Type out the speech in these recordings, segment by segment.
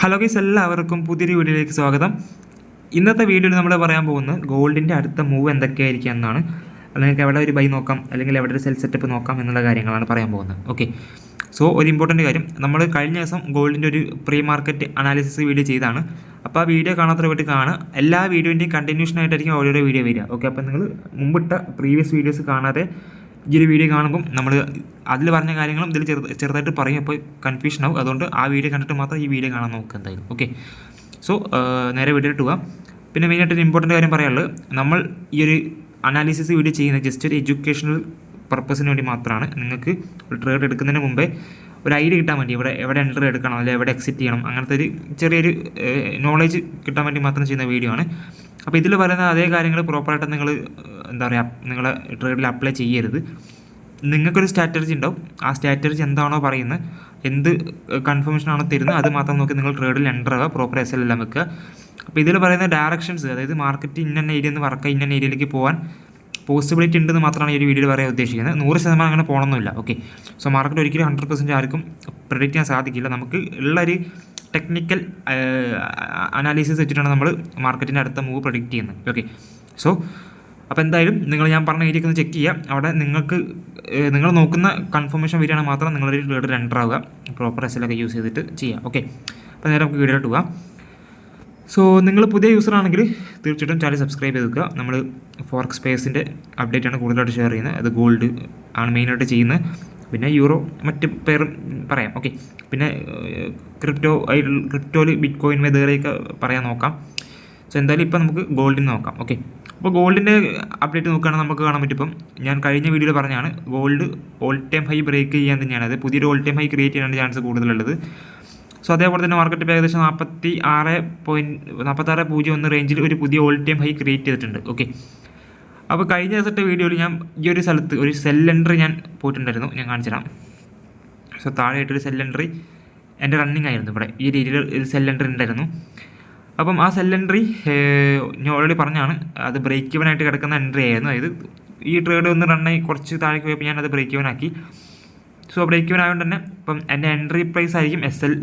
Hello guys, എല്ലാവർക്കും പുതിയൊരു വീഡിയോയിലേക്ക് സ്വാഗതം. ഇന്നത്തെ വീഡിയോയിൽ നമ്മൾ പറയാൻ പോകുന്നത് ഗോൾഡിൻ്റെ അടുത്ത മൂവ് എന്തൊക്കെയായിരിക്കും എന്നാണ്. നിങ്ങൾക്ക് എവിടെ ഒരു ബൈ നോക്കാം അല്ലെങ്കിൽ എവിടെ ഒരു സെൽ സെറ്റപ്പ് നോക്കാം എന്നുള്ള കാര്യങ്ങളാണ് പറയാൻ പോകുന്നത്. ഓക്കെ, സോ ഒരു ഇമ്പോർട്ടൻറ്റ് കാര്യം, നമ്മൾ കഴിഞ്ഞ ദിവസം ഗോൾഡിൻ്റെ ഒരു പ്രീ മാർക്കറ്റ് അനാലിസിസ് വീഡിയോ ചെയ്താണ്. അപ്പോൾ ആ വീഡിയോ കാണാത്തവർ പോയിട്ട് കാണുക. എല്ലാ വീഡിയോൻ്റെയും കണ്ടിന്യൂഷൻ ആയിട്ടായിരിക്കും ഓരോരോ വീഡിയോ വരിക. ഓക്കെ, അപ്പോൾ നിങ്ങൾ മുമ്പിട്ട പ്രീവിയസ് വീഡിയോസ് കാണാതെ ഈ ഒരു വീഡിയോ കാണുമ്പം നമ്മൾ അതിൽ പറഞ്ഞ കാര്യങ്ങളും ഇതിൽ ചെറുതായിട്ട് പറയും. അപ്പോൾ കൺഫ്യൂഷൻ ആവും. അതുകൊണ്ട് ആ വീഡിയോ കണ്ടിട്ട് മാത്രം ഈ വീഡിയോ കാണാൻ നോക്കുക എന്തായാലും. ഓക്കെ, സോ നേരെ വീഡിയോയിട്ട് പോകാം. പിന്നെ മെയിനായിട്ടൊരു ഇമ്പോർട്ടൻറ്റ് കാര്യം പറയാനുള്ളത്, നമ്മൾ ഈ ഒരു അനാലിസിസ് വീഡിയോ ചെയ്യുന്നത് ജസ്റ്റ് ഒരു എഡ്യൂക്കേഷണൽ പർപ്പസിന് വേണ്ടി മാത്രമാണ്. നിങ്ങൾക്ക് ഒരു ട്രേഡ് എടുക്കുന്നതിന് മുമ്പേ ഒരു ഐഡിയ കിട്ടാൻ വേണ്ടി എവിടെ എൻട്രി എടുക്കണം അല്ലെങ്കിൽ എവിടെ എക്സിറ്റ് ചെയ്യണം അങ്ങനത്തെ ഒരു ചെറിയൊരു നോളേജ് കിട്ടാൻ വേണ്ടി മാത്രം ചെയ്യുന്ന വീഡിയോ ആണ്. അപ്പോൾ ഇതിൽ പറയുന്ന അതേ കാര്യങ്ങൾ പ്രോപ്പറായിട്ട് നിങ്ങൾ എന്താ പറയുക, നിങ്ങളെ ട്രേഡിൽ അപ്ലൈ ചെയ്യരുത്. നിങ്ങൾക്കൊരു സ്ട്രാറ്റജി ഉണ്ടാവും. ആ സ്ട്രാറ്റജി എന്താണോ പറയുന്നത്, എന്ത് കൺഫർമേഷനാണോ തരുന്നത്, അത് മാത്രം നോക്കി നിങ്ങൾ ട്രേഡിൽ എൻ്റർ ആവുക, പ്രോപ്പർ എസ് എൽ എല്ലാം വെക്കുക. അപ്പോൾ ഇതിൽ പറയുന്ന ഡയറക്ഷൻസ്, അതായത് മാർക്കറ്റ് ഇന്ന ഏരിയയിൽ നിന്ന് വർക്ക് ഇന്ന ഏരിയയിലേക്ക് പോകാൻ പോസിബിലിറ്റി ഉണ്ടെന്ന് മാത്രമാണ് ഈ ഒരു വീഡിയോയിൽ പറയാൻ ഉദ്ദേശിക്കുന്നത്. 100% അങ്ങനെ പോകണമെന്നില്ല. ഓക്കെ, സോ മാർക്കറ്റ് ഒരിക്കലും 100% ആർക്കും പ്രെഡിക്റ്റ് ചെയ്യാൻ സാധിക്കില്ല. നമുക്ക് ഉള്ളൊരു ടെക്നിക്കൽ അനാലിസിസ് വെച്ചിട്ടാണ് നമ്മൾ മാർക്കറ്റിൻ്റെ അടുത്ത മൂവ് പ്രെഡിക്റ്റ് ചെയ്യുന്നത്. ഓക്കെ, സോ അപ്പോൾ എന്തായാലും ഞാൻ പറഞ്ഞ ഏരിയയ്ക്ക് ഒന്ന് ചെക്ക് ചെയ്യുക. അവിടെ നിങ്ങൾ നോക്കുന്ന കൺഫർമേഷൻ വരികയാണെങ്കിൽ മാത്രം നിങ്ങളൊരു ട്രേഡിൽ എൻ്റർ ആവുക, പ്രോപ്പർ എസ് എൽ ഒക്കെ യൂസ് ചെയ്തിട്ട് ചെയ്യാം. ഓക്കെ, അപ്പോൾ നേരെ നമുക്ക് വീഡിയോയിലോട്ട് പോകാം. സോ നിങ്ങൾ പുതിയ യൂസറാണെങ്കിൽ തീർച്ചയായിട്ടും ചാനൽ സബ്സ്ക്രൈബ് ചെയ്ത് വെക്കുക. നമ്മൾ ഫോറക്സ് സ്പേസിൻ്റെ അപ്ഡേറ്റാണ് കൂടുതലായിട്ട് ഷെയർ ചെയ്യുന്നത്. അത് ഗോൾഡ് ആണ് മെയിനായിട്ട് ചെയ്യുന്നത്. പിന്നെ യൂറോ മറ്റ് പേരും പറയാം. ഓക്കെ, പിന്നെ ക്രിപ്റ്റോയിൽ ബിറ്റ് കോയിൻ വേദനയൊക്കെ പറയാൻ നോക്കാം. സോ എന്തായാലും ഇപ്പോൾ നമുക്ക് ഗോൾഡിന് നോക്കാം. ഓക്കെ, അപ്പോൾ ഗോൾഡിൻ്റെ അപ്ഡേറ്റ് നോക്കുകയാണെങ്കിൽ നമുക്ക് കാണാൻ പറ്റും. ഇപ്പം ഞാൻ കഴിഞ്ഞ വീഡിയോയിൽ പറഞ്ഞാണ് gold all time high break ചെയ്യാൻ തന്നെയാണ്, അത് പുതിയൊരു ഓൾ ടൈം ഹൈ ക്രിയേറ്റ് ചെയ്യാനുള്ള ചാൻസ് കൂടുതലുള്ളത്. സോ അതേപോലെ തന്നെ മാർക്കറ്റ് ഇപ്പോൾ ഏകദേശം 46.01 റേഞ്ചിൽ ഒരു പുതിയ ഓൾ ടൈം ഹൈ ക്രിയേറ്റ് ചെയ്തിട്ടുണ്ട്. ഓക്കെ, അപ്പോൾ കഴിഞ്ഞ ദിവസത്തെ വീഡിയോയിൽ ഞാൻ ഈ ഒരു സ്ഥലത്ത് ഒരു സെൽ എൻട്രി ഞാൻ പോയിട്ടുണ്ടായിരുന്നു, ഞാൻ കാണിച്ചു തരാം. സോ താഴെയായിട്ടൊരു സെൽ എൻട്രി എൻ്റെ റണ്ണിങ് ആയിരുന്നു. ഇവിടെ ഈ രീതിയിൽ ഒരു സെൽ എൻട്രി ഉണ്ടായിരുന്നു. അപ്പം ആ സെൽ എൻട്രി ഞാൻ ഓൾറെഡി പറഞ്ഞാണ്, അത് ബ്രേക്ക് ഈവൻ ആയിട്ട് കിടക്കുന്ന എൻട്രി ആയിരുന്നു. അതായത് ഈ ട്രേഡ് ഒന്ന് റണ്ണായി കുറച്ച് താഴേക്ക് പോയപ്പോൾ ഞാനത് ബ്രേക്ക് ഈവൻ ആക്കി. സോ ബ്രേക്ക് ഈവൻ ആയതുകൊണ്ട് തന്നെ ഇപ്പം എൻ്റെ എൻട്രി പ്രൈസ് ആയിരിക്കും SL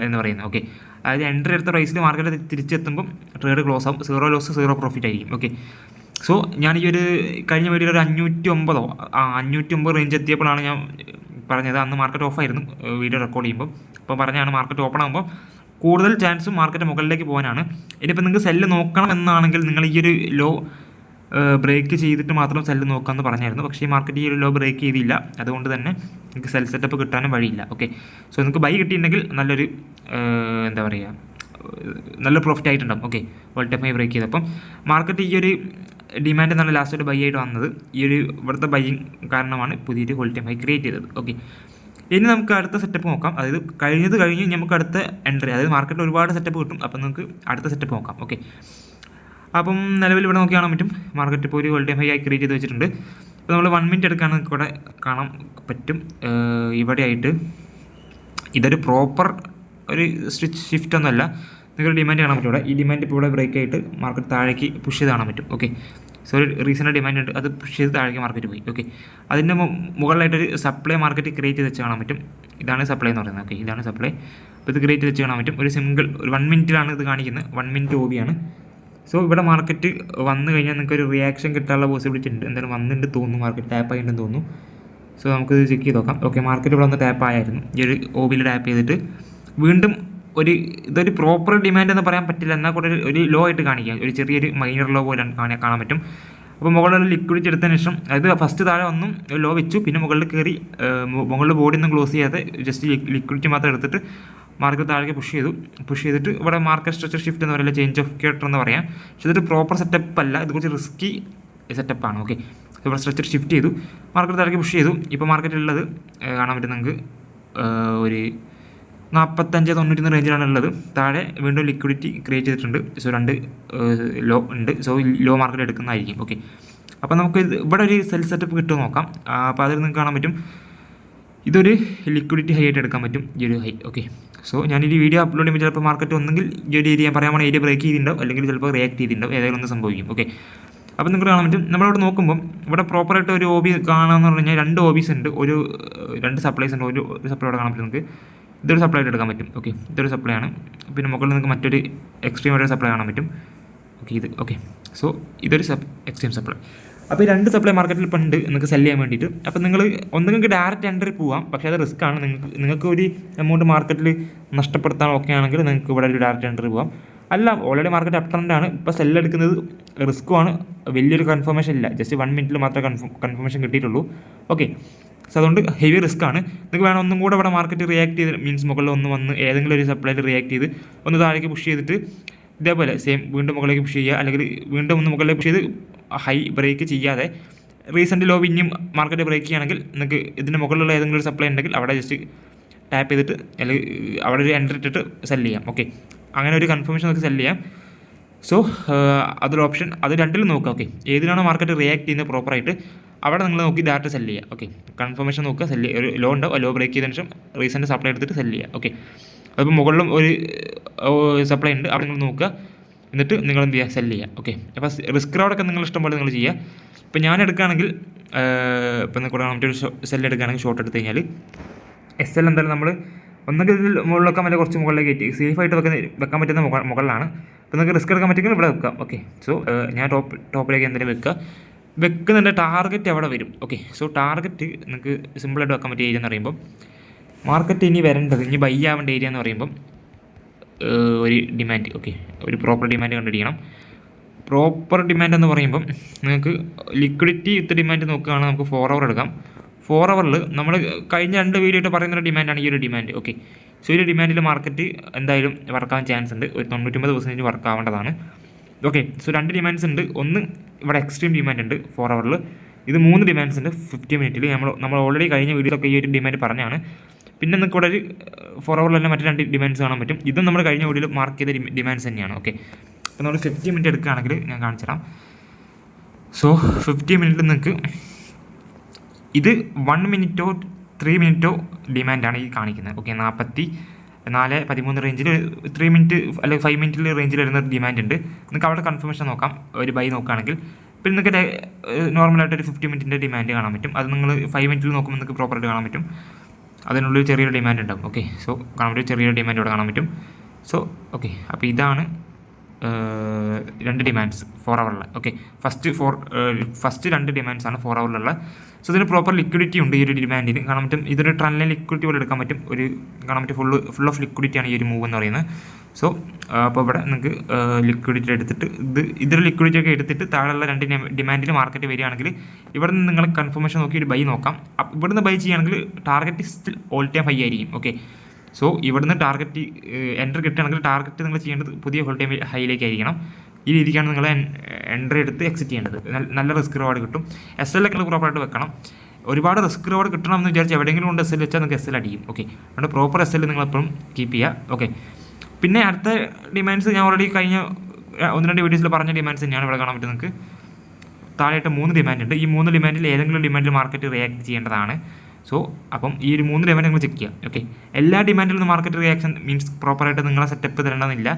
എന്ന് പറയുന്നത്. ഓക്കെ, അതായത് എൻട്രി എടുത്ത പ്രൈസിൽ മാർക്കറ്റ് തിരിച്ചെത്തുമ്പം ട്രേഡ് ക്ലോസ് ആവും. 0 ലോസ് 0 പ്രോഫിറ്റ് ആയിരിക്കും. ഓക്കെ, സോ ഞാൻ ഈ ഒരു കഴിഞ്ഞ വീഡിയോയിൽ ഒരു 509 റേഞ്ച് എത്തിയപ്പോഴാണ് ഞാൻ പറഞ്ഞത്. അന്ന് മാർക്കറ്റ് ഓഫായിരുന്നു വീഡിയോ റെക്കോർഡ് ചെയ്യുമ്പോൾ. അപ്പോൾ പറഞ്ഞാണ് മാർക്കറ്റ് ഓപ്പൺ ആകുമ്പോൾ കൂടുതൽ ചാൻസും മാർക്കറ്റ് മുകളിലേക്ക് പോകാനാണ്. ഇനിയിപ്പോൾ നിങ്ങൾക്ക് സെല്ല് നോക്കണം എന്നാണെങ്കിൽ നിങ്ങൾ ഈ ഒരു ലോ ബ്രേക്ക് ചെയ്തിട്ട് മാത്രം സെല്ല് നോക്കാമെന്ന് പറഞ്ഞായിരുന്നു. പക്ഷേ ഈ മാർക്കറ്റ് ഈ ഒരു ലോ ബ്രേക്ക് ചെയ്തില്ല. അതുകൊണ്ട് തന്നെ നിങ്ങൾക്ക് സെൽ സെറ്റപ്പ് കിട്ടാനും വഴിയില്ല. ഓക്കെ, സോ നിങ്ങൾക്ക് ബൈ കിട്ടിയിട്ടുണ്ടെങ്കിൽ നല്ലൊരു എന്താ പറയുക, നല്ല പ്രോഫിറ്റ് ആയിട്ടുണ്ടാവും. Okay, all time high break ചെയ്ത് അപ്പം മാർക്കറ്റ് ഈ ഒരു ഡിമാൻഡ് നല്ല ലാസ്റ്റ് ബൈ ആയിട്ട് വന്നത്. ഈ ഒരു ഇവിടുത്തെ ബൈയിങ് കാരണമാണ് പുതിയൊരു ഓൾ ടൈം ഹൈ ക്രിയേറ്റ് ചെയ്തത്. ഓക്കെ, ഇനി നമുക്ക് അടുത്ത സെറ്റപ്പ് നോക്കാം. അതായത് കഴിഞ്ഞ് നമുക്ക് അടുത്ത എൻട്രി, അതായത് മാർക്കറ്റിൽ ഒരുപാട് സെറ്റപ്പ് കിട്ടും. അപ്പം നമുക്ക് അടുത്ത സെറ്റപ്പ് നോക്കാം. ഓക്കെ, അപ്പം നിലവിൽ ഇവിടെ നോക്കി കാണാൻ പറ്റും മാർക്കറ്റ് ഇപ്പോൾ ഒരു ഓൾ ടൈം ഹൈ ആയി ക്രിയേറ്റ് ചെയ്ത് വെച്ചിട്ടുണ്ട്. ഇപ്പോൾ നമ്മൾ 1 മിനിറ്റ് എടുക്കുകയാണെങ്കിൽ നമുക്ക് ഇവിടെ കാണാൻ പറ്റും. ഇവിടെ ആയിട്ട് ഇതൊരു പ്രോപ്പർ ഒരു ഷിഫ്റ്റ് ഒന്നുമല്ല. നിങ്ങൾക്ക് ഡിമാൻഡ് കാണാൻ പറ്റും. ഇവിടെ ഈ ഡിമാൻഡ് ഇപ്പോൾ ഇവിടെ ബ്രേക്ക് ആയിട്ട് മാർക്കറ്റ് താഴേക്ക് പുഷ് ചെയ്ത് കാണാൻ പറ്റും. ഓക്കെ, സോ ഒരു റീസണൽ ഡിമാൻഡ് ഉണ്ട്, അത് പുഷ് ചെയ്ത് താഴേക്ക് മാർക്കറ്റ് പോയി. ഓക്കെ, അതിൻ്റെ മുകളിലായിട്ടൊരു സപ്ലൈ മാർക്കറ്റ് ക്രിയേറ്റ് ചെയ്ത് വെച്ച് കാണാൻ പറ്റും. ഇതാണ് സപ്ലൈ എന്ന് പറയുന്നത്. ഓക്കെ, ഇതാണ് സപ്ലൈ. അപ്പോൾ ഇത് ക്രിയേറ്റ് ചെയ്ത് വെച്ച് കാണാൻ പറ്റും. ഒരു ഒരു 1 മിനിറ്റിലാണ് ഇത് കാണിക്കുന്നത്. 1 മിനിറ്റ് OB ആണ്. സോ ഇവിടെ മാർക്കറ്റ് വന്നു കഴിഞ്ഞാൽ നിങ്ങൾക്ക് ഒരു റിയാക്ഷൻ കിട്ടാനുള്ള പോസിബിലിറ്റി ഉണ്ട്. എന്തായാലും വന്നിട്ട് തോന്നുന്നു, മാർക്കറ്റ് ടാപ്പ് ആയിട്ടുണ്ടെന്ന് തോന്നുന്നു. സോ നമുക്കിത് ചെക്ക് ചെയ്ത് നോക്കാം. ഓക്കെ, മാർക്കറ്റ് ഇവിടെ വന്ന് ടാപ്പ് ആയിരുന്നു. ഈ ഒരു OBയിൽ ടാപ്പ് ചെയ്തിട്ട് വീണ്ടും ഇതൊരു പ്രോപ്പർ ഡിമാൻഡ് എന്ന് പറയാൻ പറ്റില്ല, എന്നാൽ കൂടെ ഒരു ലോ ആയിട്ട് കാണിക്കാം. ഒരു ചെറിയൊരു മൈനർ ലോ പോലെ കാണാൻ പറ്റും. അപ്പോൾ മുകളിൽ ലിക്വിഡിറ്റി എടുത്തതിന് ശേഷം, അതായത് ഫസ്റ്റ് താഴെ വന്നും ലോ വെച്ചു, പിന്നെ മുകളിൽ കയറി മുകളിൽ ബോഡി ഒന്നും ക്ലോസ് ചെയ്യാതെ ജസ്റ്റ് ലിക്വിഡിറ്റി മാത്രം എടുത്തിട്ട് മാർക്കറ്റ് താഴേക്ക് പുഷ് ചെയ്തിട്ട് ഇവിടെ മാർക്കറ്റ് സ്ട്രക്ചർ ഷിഫ്റ്റ് എന്ന് പറയുന്നത് ചേഞ്ച് ഓഫ് ക്യാരക്ടർ എന്ന് പറയാം. പക്ഷേ ഇതൊരു പ്രോപ്പർ സെറ്റപ്പ് അല്ല, ഇത് കുറച്ച് റിസ്കി സെറ്റപ്പാണ്. ഓക്കെ, ഇവിടെ സ്ട്രക്ചർ ഷിഫ്റ്റ് ചെയ്തു, മാർക്കറ്റ് താഴേക്ക് പുഷ് ചെയ്തു. ഇപ്പോൾ മാർക്കറ്റ് ഉള്ളത് കാണാൻ പറ്റും നിങ്ങൾക്ക് ഒരു 45-91 റേഞ്ചിലാണ് ഉള്ളത്. താഴെ വീണ്ടും ലിക്വിഡിറ്റി ക്രിയേറ്റ് ചെയ്തിട്ടുണ്ട്. സോ 2 ലോ ഉണ്ട്. സോ ലോ മാർക്കറ്റ് എടുക്കുന്നതായിരിക്കും. ഓക്കെ, അപ്പോൾ നമുക്ക് ഇവിടെ ഒരു സെൽ സെറ്റപ്പ് കിട്ടുമോ നോക്കാം. അപ്പോൾ അതിൽ നിങ്ങൾക്ക് കാണാൻ പറ്റും ഇതൊരു ലിക്വിഡിറ്റി ഹൈ ആയിട്ട് എടുക്കാൻ പറ്റും, ഈ ഒരു ഹൈ. ഓക്കെ, സോ ഞാനൊരു വീഡിയോ അപ്ലോഡ് ചെയ്യുമ്പോൾ ചിലപ്പോൾ മാർക്കറ്റ് ഒന്നെങ്കിൽ ഈ ഒരു ഏരിയ പറയാൻ ഏരിയ ബ്രേക്ക് ചെയ്തിട്ടുണ്ടാവും, അല്ലെങ്കിൽ ചിലപ്പോൾ റിയാക്ട് ചെയ്തിട്ടുണ്ടാവും. ഏതെങ്കിലും ഒന്ന് സംഭവിക്കും. ഓക്കെ, അപ്പോൾ നിങ്ങൾക്ക് കാണാൻ പറ്റും നമ്മളിവിടെ നോക്കുമ്പം ഇവിടെ പ്രോപ്പറായിട്ട് ഒരു OB കാണാമെന്ന് പറഞ്ഞു കഴിഞ്ഞാൽ 2 OBs ഉണ്ട്, 2 സപ്ലൈസ് ഉണ്ട്. ഒരു സപ്ലൈ ഇവിടെ കാണാൻ പറ്റും നിങ്ങൾക്ക്. ഇതൊരു സപ്ലൈ ആയിട്ട് എടുക്കാൻ പറ്റും. ഓക്കെ, ഇതൊരു സപ്ലൈ ആണ്. പിന്നെ മുകളിൽ നിങ്ങൾക്ക് മറ്റൊരു എക്സ്ട്രീം ആയിട്ട് സപ്ലൈ കാണാൻ പറ്റും. ഓക്കെ, ഇത് ഓക്കെ. സോ ഇതൊരു എക്സ്ട്രീം സപ്ലൈ. അപ്പോൾ ഈ 2 സപ്ലൈ മാർക്കറ്റിൽ ഇപ്പോൾ ഉണ്ട് നിങ്ങൾക്ക് സെല് ചെയ്യാൻ വേണ്ടിയിട്ട്. അപ്പോൾ നിങ്ങൾ ഒന്നുകിൽ ഡയറക്റ്റ് എൻട്രി പോവാം, പക്ഷേ അത് റിസ്ക് ആണ്. നിങ്ങൾക്ക് ഒരു എമൗണ്ട് മാർക്കറ്റിൽ നഷ്ടപ്പെടുത്താൻ ഓക്കെ ആണെങ്കിൽ നിങ്ങൾക്ക് ഇവിടെ ഒരു ഡയറക്റ്റ് എൻട്രി പോവാം. അല്ല, ഓൾറെഡി മാർക്കറ്റ് അപ് ട്രെൻഡ് ആണ്, ഇപ്പോൾ സെല്ലെടുക്കുന്നത് റിസ്ക്കുമാണ്, വലിയൊരു കൺഫർമേഷൻ ഇല്ല, ജസ്റ്റ് 1 മിനിറ്റിൽ മാത്രമേ കൺഫർമേഷൻ കിട്ടിയിട്ടുള്ളൂ. ഓക്കെ, സോ അതുകൊണ്ട് ഹെവി റിസ്ക് ആണ്. നിങ്ങൾക്ക് വേണം ഒന്നും കൂടെ ഇവിടെ മാർക്കറ്റ് റിയാക്ട് ചെയ്ത് മീൻസ് മുകളിൽ ഒന്ന് വന്ന് ഏതെങ്കിലും ഒരു സപ്ലൈയിൽ റിയാക്ട് ചെയ്ത് ഒന്ന് താഴേക്ക് പുഷ് ചെയ്തിട്ട് ഇതേപോലെ സെയിം വീണ്ടും മുകളിലേക്ക് പുഷ് ചെയ്യുക, അല്ലെങ്കിൽ വീണ്ടും ഒന്ന് മുകളിലേക്ക് പുഷ് ചെയ്ത് ഹൈ ബ്രേക്ക് ചെയ്യാതെ റീസെൻ്റ് ലോ പിന്നെയും മാർക്കറ്റ് ബ്രേക്ക് ചെയ്യുകയാണെങ്കിൽ നിങ്ങൾക്ക് ഇതിൻ്റെ മുകളിലുള്ള ഏതെങ്കിലും ഒരു സപ്ലൈ ഉണ്ടെങ്കിൽ അവിടെ ജസ്റ്റ് ടാപ്പ് ചെയ്തിട്ട് അല്ലെങ്കിൽ അവിടെ ഒരു എൻട്രി ഇട്ടിട്ട് സെല് ചെയ്യാം. ഓക്കെ, അങ്ങനെ ഒരു കൺഫർമേഷൻ നമുക്ക് സെല് ചെയ്യാം. സോ അതൊരു ഓപ്ഷൻ, അത് രണ്ടിലും നോക്കുക. ഓക്കെ, ഏതിനാണോ മാർക്കറ്റ് റിയാക്ട് ചെയ്യുന്നത് പ്രോപ്പറായിട്ട് അവിടെ നിങ്ങൾ നോക്കി ഡയറക്റ്റ് സെല് ചെയ്യുക. ഓക്കെ, കൺഫർമേഷൻ നോക്കുക, സെല് ഒരു ലോ ഉണ്ടാവും, ലോ ബ്രേക്ക് ചെയ്തതിന് ശേഷം റീസെൻ്റ് സപ്ലൈ എടുത്തിട്ട് സെല് ചെയ്യുക. ഓക്കെ, അതിപ്പോൾ മുകളിലും ഒരു സപ്ലൈ ഉണ്ട്, അവിടെ നിങ്ങൾ നോക്കുക, എന്നിട്ട് നിങ്ങൾ എന്ത് ചെയ്യുക, സെല് ചെയ്യുക. ഓക്കെ, അപ്പോൾ റിസ്ക് റോഡൊക്കെ നിങ്ങൾ ഇഷ്ടം പോലെ നിങ്ങൾ ചെയ്യുക. ഇപ്പോൾ ഞാൻ എടുക്കുകയാണെങ്കിൽ ഇപ്പോൾ നിങ്ങൾ മറ്റൊരു സെല്ല് എടുക്കുകയാണെങ്കിൽ ഷോർട്ട് എടുത്ത് കഴിഞ്ഞാൽ SL എന്തായാലും നമ്മൾ ഒന്നെങ്കിൽ ഇതിൽ മുകളിലൊക്കെ മറ്റേ കുറച്ച് മുകളിലേക്ക് കയറ്റി സേഫായിട്ട് വെക്കാൻ പറ്റുന്ന മുകളിലാണ്. അപ്പോൾ നിങ്ങൾക്ക് റിസ്ക് എടുക്കാൻ പറ്റുമെങ്കിൽ ഇവിടെ വെക്കാം. ഓക്കെ, സോ ഞാൻ ടോപ്പിലേക്ക് എന്തെങ്കിലും വെക്കുന്നുണ്ട്. ടാർഗറ്റ് എവിടെ വരും? ഓക്കെ, സോ ടാർഗറ്റ് നിങ്ങൾക്ക് സിമ്പിളായിട്ട് വെക്കാൻ പറ്റിയ ഏരിയ എന്ന് പറയുമ്പോൾ മാർക്കറ്റ് ഇനി വരേണ്ടത്, ഇനി ബൈ ആവേണ്ട ഏരിയ എന്ന് പറയുമ്പം ഒരു ഡിമാൻഡ്. ഓക്കെ, ഒരു പ്രോപ്പർ ഡിമാൻഡ് കണ്ടുപിടിക്കണം. പ്രോപ്പർ ഡിമാൻഡ് എന്ന് പറയുമ്പം നിങ്ങൾക്ക് ലിക്വിഡിറ്റി വിത്ത് ഡിമാൻഡ് നോക്കുകയാണെങ്കിൽ നമുക്ക് 4 അവർ എടുക്കാം. 4 അവറിൽ നമ്മൾ കഴിഞ്ഞ 2 വീഡിയോ ആയിട്ട് പറയുന്നൊരു ഡിമാൻഡാണ് ഈ ഒരു ഡിമാൻഡ്. ഓക്കെ, സോ ഈ ഒരു ഡിമാൻഡിൽ മാർക്കറ്റ് എന്തായാലും വർക്കാവാൻ ചാൻസ് ഉണ്ട്, ഒരു 99% വർക്ക് ആവേണ്ടതാണ്. ഓക്കെ, സോ 2 ഡിമാൻഡ്സ് ഉണ്ട്. ഒന്ന് ഇവിടെ എക്സ്ട്രീം ഡിമാൻഡ് ഉണ്ട് 4 അവറിൽ. ഇത് 3 ഡിമാൻഡ്സ് ഉണ്ട് 50 മിനിറ്റിൽ. നമ്മൾ ഓൾറെഡി കഴിഞ്ഞ വീഡിയോയിലൊക്കെ ഈ ഒരു ഡിമാൻഡ് പറഞ്ഞാണ്. പിന്നെ നിങ്ങൾക്ക് ഇവിടെ ഒരു 4 അവറിലെല്ലാം മറ്റു 2 ഡിമാൻഡ്സ് കാണാൻ പറ്റും. ഇതും നമ്മൾ കഴിഞ്ഞ വീഡിയോയിൽ മാർക്ക് ചെയ്ത ഡിമാൻഡ്സ് തന്നെയാണ്. ഓക്കെ, അപ്പോൾ നമ്മൾ 50 മിനിറ്റ് എടുക്കുകയാണെങ്കിൽ ഞാൻ കാണിച്ചു തരാം. സോ 50 മിനിറ്റിൽ നിങ്ങൾക്ക് ഇത് 1 മിനിറ്റോ 3 മിനിറ്റോ ഡിമാൻഡാണ് ഈ കാണിക്കുന്നത്. ഓക്കെ, 44-13 റേഞ്ചിൽ 3 മിനിറ്റ് അല്ലെങ്കിൽ 5 മിനിറ്റിൽ റേഞ്ചിൽ വരുന്ന ഡിമാൻഡ് ഉണ്ട്. നിങ്ങൾക്ക് അവിടെ കൺഫർമേഷൻ നോക്കാം, ഒരു ബൈ നോക്കുകയാണെങ്കിൽ. പിന്നെ നിങ്ങൾക്ക് നോർമലായിട്ട് ഒരു 50 മിനിറ്റിൻ്റെ ഡിമാൻഡ് കാണാൻ പറ്റും. അത് നിങ്ങൾ 5 മിനിറ്റിൽ നോക്കുമ്പോൾ നിങ്ങൾക്ക് പ്രോപ്പറായിട്ട് കാണാൻ പറ്റും. അതിനുള്ളിൽ ചെറിയൊരു ഡിമാൻഡ് ഉണ്ടാവും. ഓക്കെ, സോ കാണാൻ പറ്റും, ചെറിയൊരു ഡിമാൻഡ് ഇവിടെ കാണാൻ പറ്റും. സോ ഓക്കെ, അപ്പോൾ ഇതാണ് 2 ഡിമാൻഡ്സ് 4 അവറിലുള്ള. ഓക്കെ, ഫസ്റ്റ് 2 ഡിമാൻഡ്സാണ് 4 അവറിലുള്ള. സോ ഇതിന് പ്രോപ്പർ ലിക്വിഡിറ്റി ഉണ്ട് ഈ ഒരു ഡിമാൻഡിന് കാണാൻ പറ്റും. ഇതൊരു ട്രെൻഡ് ലൈൻ ലിക്വിഡിറ്റി പോലെ എടുക്കാൻ പറ്റും. ഒരു കാണാൻ പറ്റും ഫുൾ ഓഫ് ലിക്വിഡിറ്റിയാണ് ഈ ഒരു മൂവ് എന്ന് പറയുന്നത്. സോ അപ്പോൾ ഇവിടെ നിങ്ങൾക്ക് ലിക്വിഡിറ്റി എടുത്തിട്ട് ഇതൊരു ലിക്വിഡിറ്റി ഒക്കെ എടുത്തിട്ട് താഴെയുള്ള 2 ഡിമാൻഡിൽ മാർക്കറ്റ് വരികയാണെങ്കിൽ ഇവിടെ നിന്ന് നിങ്ങൾ കൺഫർമേഷൻ നോക്കി ഒരു ബൈ നോക്കാം. ഇവിടുന്ന് ബൈ ചെയ്യുകയാണെങ്കിൽ target still all time high ആയിരിക്കും. ഓക്കെ, സോ ഇവിടുന്ന് ടാർഗറ്റ് എൻട്രി കിട്ടുകയാണെങ്കിൽ ടാർഗറ്റ് നിങ്ങൾ ചെയ്യേണ്ടത് പുതിയ ഓൾ ടൈം ഹൈയിലേക്ക് ആയിരിക്കണം. ഈ രീതിക്കാണ് നിങ്ങൾ എൻട്രി എടുത്ത് എക്സിറ്റ് ചെയ്യേണ്ടത്. നല്ല റിസ്ക് റിവാർഡ് കിട്ടും. SL ഒക്കെ പ്രോപ്പറായിട്ട് വെക്കണം. ഒരുപാട് റിസ്ക് റിവാർഡ് കിട്ടണം എന്ന് വിചാരിച്ച് എവിടെയെങ്കിലും കൊണ്ട് SL വെച്ചാൽ നിങ്ങൾക്ക് SL അടിക്കും. ഓക്കെ, അതുകൊണ്ട് പ്രോപ്പർ SL നിങ്ങൾ എപ്പോഴും കീപ്പ് ചെയ്യുക. ഓക്കെ, പിന്നെ അടുത്ത ഡിമാൻഡ്സ് ഞാൻ ഓൾറെഡി കഴിഞ്ഞ 1-2 വീഡിയോസിൽ പറഞ്ഞ ഡിമാൻഡ്സ് തന്നെയാണ് ഇവിടെ കാണാൻ പറ്റും. നിങ്ങൾക്ക് താഴെയായിട്ട് 3 ഡിമാൻഡ് ഉണ്ട്. ഈ 3 ഡിമാൻഡിൽ ഏതെങ്കിലും ഡിമാൻഡിൽ മാർക്കറ്റ് റിയാക്ട് ചെയ്യേണ്ടതാണ്. സോ അപ്പം ഈ ഒരു 3 ഡിമാൻഡ് നിങ്ങൾ ചെക്ക് ചെയ്യുക. ഓക്കെ, എല്ലാ ഡിമാൻഡിൽ നിന്ന് മാർക്കറ്റ് റിയാക്ഷൻ മീൻസ് പ്രോപ്പറായിട്ട് നിങ്ങളെ സെറ്റപ്പ് തരണമെന്നില്ല.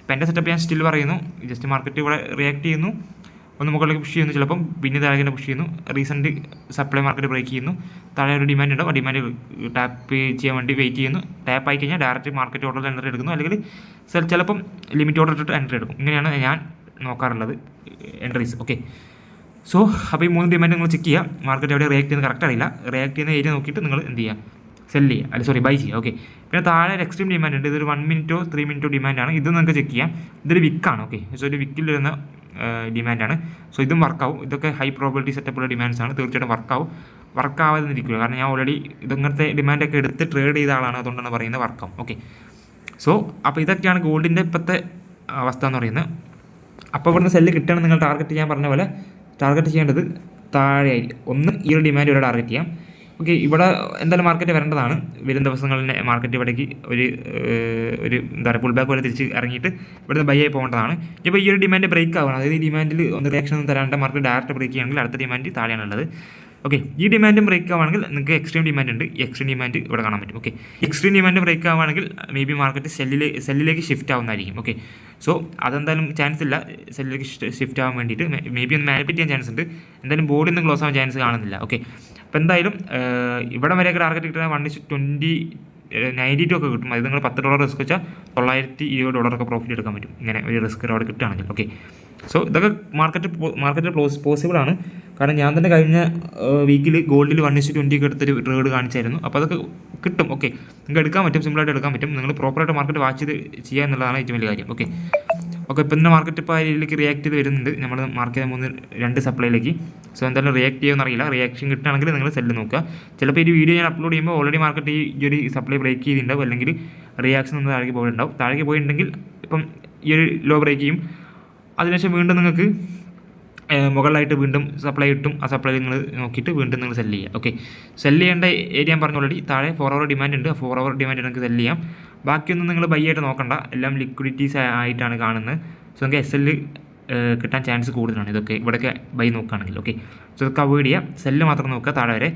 ഇപ്പോൾ എൻ്റെ സെറ്റപ്പ് ഞാൻ സ്റ്റിൽ പറയുന്നു, ജസ്റ്റ് മാർക്കറ്റ് ഇവിടെ റിയാക്ട് ചെയ്യുന്നു, ഒന്ന് മുകളിലേക്ക് പുഷ് ചെയ്യുന്നു, ചിലപ്പം പിന്നെ താഴെ പുഷ് ചെയ്യുന്നു, റീസെൻറ്റ് സപ്ലൈ മാർക്കറ്റ് ബ്രേക്ക് ചെയ്യുന്നു, താഴെ ഒരു ഡിമാൻഡ് ഉണ്ടാവും, ആ ഡിമാൻഡ് ടാപ്പ് ചെയ്യാൻ വേണ്ടി വെയിറ്റ് ചെയ്യുന്നു. ടാപ്പ് ആയി കഴിഞ്ഞാൽ ഡയറക്റ്റ് മാർക്കറ്റ് ഓർഡർ എൻട്രി എടുക്കുന്നു, അല്ലെങ്കിൽ ചിലപ്പം ലിമിറ്റ് ഓർഡർ ഇട്ടിട്ട് എൻട്രി എടുക്കും. ഇങ്ങനെയാണ് ഞാൻ നോക്കാറുള്ളത് എൻട്രീസ്. ഓക്കെ, സോ അപ്പോൾ ഈ 3 ഡിമാൻഡ് നിങ്ങൾ ചെക്ക് ചെയ്യുക. മാർക്കറ്റ് എവിടെ റിയാക്ട് ചെയ്യുന്നത് കറക്റ്റ് അറിയില്ല, റിയാക്ട് ചെയ്യുന്ന ഏരിയ നോക്കിയിട്ട് നിങ്ങൾ എന്ത് ചെയ്യുക, സെല് ചെയ്യുക, ബൈ ചെയ്യുക. ഓക്കെ, പിന്നെ താഴെ ഒരു എക്സ്ട്രീം ഡിമാൻഡ് ഉണ്ട്. ഇതൊരു 1 മിനിറ്റോ 3 മിനിറ്റോ ഡിമാൻഡാണ്. ഇത് നിങ്ങൾക്ക് ചെക്ക് ചെയ്യാം. ഇതൊരു വിക്കാണ്. ഓക്കെ, സോ ഒരു വിക്കിൽ വരുന്ന ഡിമാൻഡാണ്. സോ ഇതും വർക്കാവും. ഇതൊക്കെ ഹൈ പ്രോബിലിറ്റി സെറ്റപ്പുള്ള ഡിമാൻഡ്സാണ്. തീർച്ചയായിട്ടും വർക്കാവാതെ ഇരിക്കുക. കാരണം ഞാൻ ഓൾറെഡി ഇങ്ങനത്തെ ഡിമാൻഡൊക്കെ എടുത്ത് ട്രേഡ് ചെയ്ത ആളാണ്, അതുകൊണ്ടാണ് പറയുന്നത് വർക്കാവും. ഓക്കെ, സോ അപ്പോൾ ഇതൊക്കെയാണ് ഗോൾഡിൻ്റെ ഇപ്പോഴത്തെ അവസ്ഥ എന്ന് പറയുന്നത്. അപ്പോൾ ഇവിടുന്ന് സെല്ല് കിട്ടണം നിങ്ങൾ ടാർഗറ്റ് ചെയ്യാൻ പറഞ്ഞ പോലെ ടാർഗറ്റ് ചെയ്യേണ്ടത് താഴെയായി ഒന്ന് ഈ ഒരു ഡിമാൻഡ് ഇവിടെ ടാർഗറ്റ് ചെയ്യാം. ഓക്കെ, ഇവിടെ എന്തായാലും മാർക്കറ്റ് വരേണ്ടതാണ്. വരും ദിവസങ്ങളിൽ മാർക്കറ്റ് ഇവിടേക്ക് ഒരു എന്താ പറയുക പുൾ ബാക്ക് പോലെ തിരിച്ച് ഇറങ്ങിയിട്ട് ഇവിടുന്ന് ബൈ ആയി പോകേണ്ടതാണ്. ഇപ്പോൾ ഈ ഒരു ഡിമാൻഡ് ബ്രേക്ക് ആവണം. അതായത് ഈ ഡിമാൻഡിൽ ഒന്ന് റിയാക്ഷൻ ഒന്നും തരാണ്ട് മാർക്കറ്റ് ഡയറക്റ്റ് ബ്രേക്ക് ചെയ്യുകയാണെങ്കിൽ അടുത്ത ഡിമാൻഡ് താഴെയാണുള്ളത്. ഓക്കെ, ഈ ഡിമാൻഡും ബ്രേക്ക് ആവുകയാണെങ്കിൽ നിങ്ങൾക്ക് എക്സ്ട്രീം ഡിമാൻഡ് ഉണ്ട്. എക്സ്ട്രീം ഡിമാൻഡ് ഇവിടെ കാണാൻ പറ്റും. ഓക്കെ, എക്സ്ട്രീം ഡിമാൻഡ് ബ്രേക്ക് ആവുകയാണെങ്കിൽ മേ ബി മാർക്കറ്റ് സെല്ലിലേക്ക് ഷിഫ്റ്റ് ആവുന്നതായിരിക്കും. ഓക്കെ, സോ അതെന്തായാലും ചാൻസ് ഇല്ല സെല്ലിലേക്ക് ഷിഫ്റ്റ് ആവാൻ വേണ്ടിയിട്ട്. മേ ബി ഒന്ന് മാനിപ്പുലേറ്റ് ചെയ്യാൻ ചാൻസ് ഉണ്ട്. എന്തായാലും ബോർഡിൽ നിന്ന് ക്ലോസ് ആവാൻ ചാൻസ് കാണുന്നില്ല. ഓക്കെ, അപ്പോൾ എന്തായാലും ഇവിടെ വരെയൊക്കെ ടാർഗറ്റ് കിട്ടുന്നത് 1:20 $92 ഒക്കെ കിട്ടും. അത് നിങ്ങൾ $10 റിസ്ക് വെച്ചാൽ $920 പ്രോഫിറ്റ് എടുക്കാൻ പറ്റും ഇങ്ങനെ ഒരു റിസ്ക് അവിടെ കിട്ടുകയാണെങ്കിൽ. ഓക്കെ, സോ ഇതൊക്കെ മാർക്കറ്റ് പോസിബിൾ ആണ്. കാരണം ഞാൻ തന്നെ കഴിഞ്ഞ വീക്കിൽ ഗോൾഡിൽ 1:20 ഒക്കെ എടുത്തൊരു ട്രേഡ് കാണിച്ചായിരുന്നു. അപ്പോൾ അതൊക്കെ കിട്ടും. ഓക്കെ, നിങ്ങൾക്ക് എടുക്കാൻ പറ്റും, സിമ്പിളായിട്ട് എടുക്കാൻ പറ്റും. നിങ്ങൾ പ്രോപ്പറായിട്ട് മാർക്കറ്റ് വാച്ച് ചെയ്ത് ചെയ്യുക എന്നുള്ളതാണ് ഏറ്റവും വലിയ കാര്യം. ഓക്കെ, ഇപ്പോൾ ഇന്ന് മാർക്കറ്റ് ഇപ്പോൾ ആ രീതിയിലേക്ക് റിയാക്ട് ചെയ്ത് വരുന്നുണ്ട്. നമ്മൾ മാർക്ക് ചെയ്ത 2 സപ്ലൈയിലേക്ക്. സോ എന്തായാലും റിയാക്ട് ചെയ്യുമെന്ന് അറിയില്ല. റിയാക്ഷൻ കിട്ടുകയാണെങ്കിൽ നിങ്ങൾ സെല്ല് നോക്കുക. ചിലപ്പോൾ ഈ വീഡിയോ ഞാൻ അപ്ലോഡ് ചെയ്യുമ്പോൾ ഓൾറെഡി മാർക്കറ്റ് ഈ ഒരു സപ്ലൈ ബ്രേക്ക് ചെയ്തിട്ടുണ്ടാവും, അല്ലെങ്കിൽ റിയാക്ഷൻ ഒന്ന് താഴേക്ക് പോയിട്ടുണ്ടാവും. താഴേക്ക് പോയിട്ടുണ്ടെങ്കിൽ ഇപ്പം ഈ ഒരു ലോ ബ്രേക്ക് ചെയ്യും. അതിനുശേഷം വീണ്ടും നിങ്ങൾക്ക് മുകളിലായിട്ട് വീണ്ടും സപ്ലൈ കിട്ടും. ആ സപ്ലൈ നിങ്ങൾ നോക്കിയിട്ട് വീണ്ടും നിങ്ങൾ സെല്ല് ചെയ്യുക. ഓക്കെ, സെല്ല് ചെയ്യേണ്ട ഏരിയ ഞാൻ പറഞ്ഞു ഓൾറെഡി. താഴെ 4 hour ഡിമാൻഡ് ഉണ്ട്. 4 hour ഡിമാൻഡ് നിങ്ങൾക്ക് സെല്ല് ചെയ്യാം. ബാക്കിയൊന്നും നിങ്ങൾ ബൈ ആയിട്ട് നോക്കണ്ട, എല്ലാം ലിക്വിഡിറ്റീസ് ആയിട്ടാണ് കാണുന്നത്. സോ നിങ്ങൾക്ക് SL കിട്ടാൻ ചാൻസ് കൂടുതലാണ് ഇതൊക്കെ ഇവിടെയൊക്കെ ബൈ നോക്കുകയാണെങ്കിൽ. ഓക്കെ, സോ ഇതൊക്കെ അവോയ്ഡ് ചെയ്യുക. സെല്ല് മാത്രം നോക്കുക താഴെ വരെ.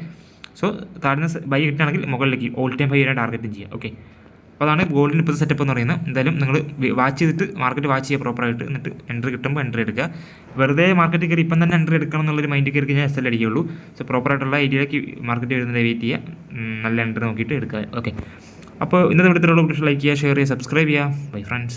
സോ താഴെ നിന്ന് ബൈ കിട്ടുകയാണെങ്കിൽ മുകളിലേക്ക് ഓൾ ടൈം ഹൈ വരെ ടാർഗറ്റ് ചെയ്യുക. ഓക്കെ, അപ്പോൾ അതാണ് ഗോൾഡിന് ഇപ്പോൾ സെറ്റപ്പ് എന്ന് പറയുന്നത്. എന്തായാലും നിങ്ങൾ വാച്ച് ചെയ്തിട്ട് മാർക്കറ്റ് വാച്ച് ചെയ്യുക പ്രോപ്പറായിട്ട്. എന്നിട്ട് എൻട്രി കിട്ടുമ്പോൾ എൻട്രി എടുക്കുക. വെറുതെ മാർക്കറ്റ് കയറി ഇപ്പം തന്നെ എൻട്രി എടുക്കണം എന്നുള്ളൊരു മൈൻഡ് കയറി കഴിഞ്ഞാൽ SL അടിക്കുകയുള്ളൂ. സോ പ്രോപ്പറായിട്ടുള്ള ഏരിയയിലേക്ക് മാർക്കറ്റ് വരുന്നത് വെയിറ്റ് ചെയ്യുക, നല്ല എൻട്രി നോക്കിയിട്ട് എടുക്കുക. ഓക്കെ, അപ്പോൾ ഇന്നത്തെ ഇവിടുത്തെ ലൈക്ക് ചെയ്യുക, ഷെയർ ചെയ്യുക, സബ്സ്ക്രൈബ് ചെയ്യുക. Bye friends.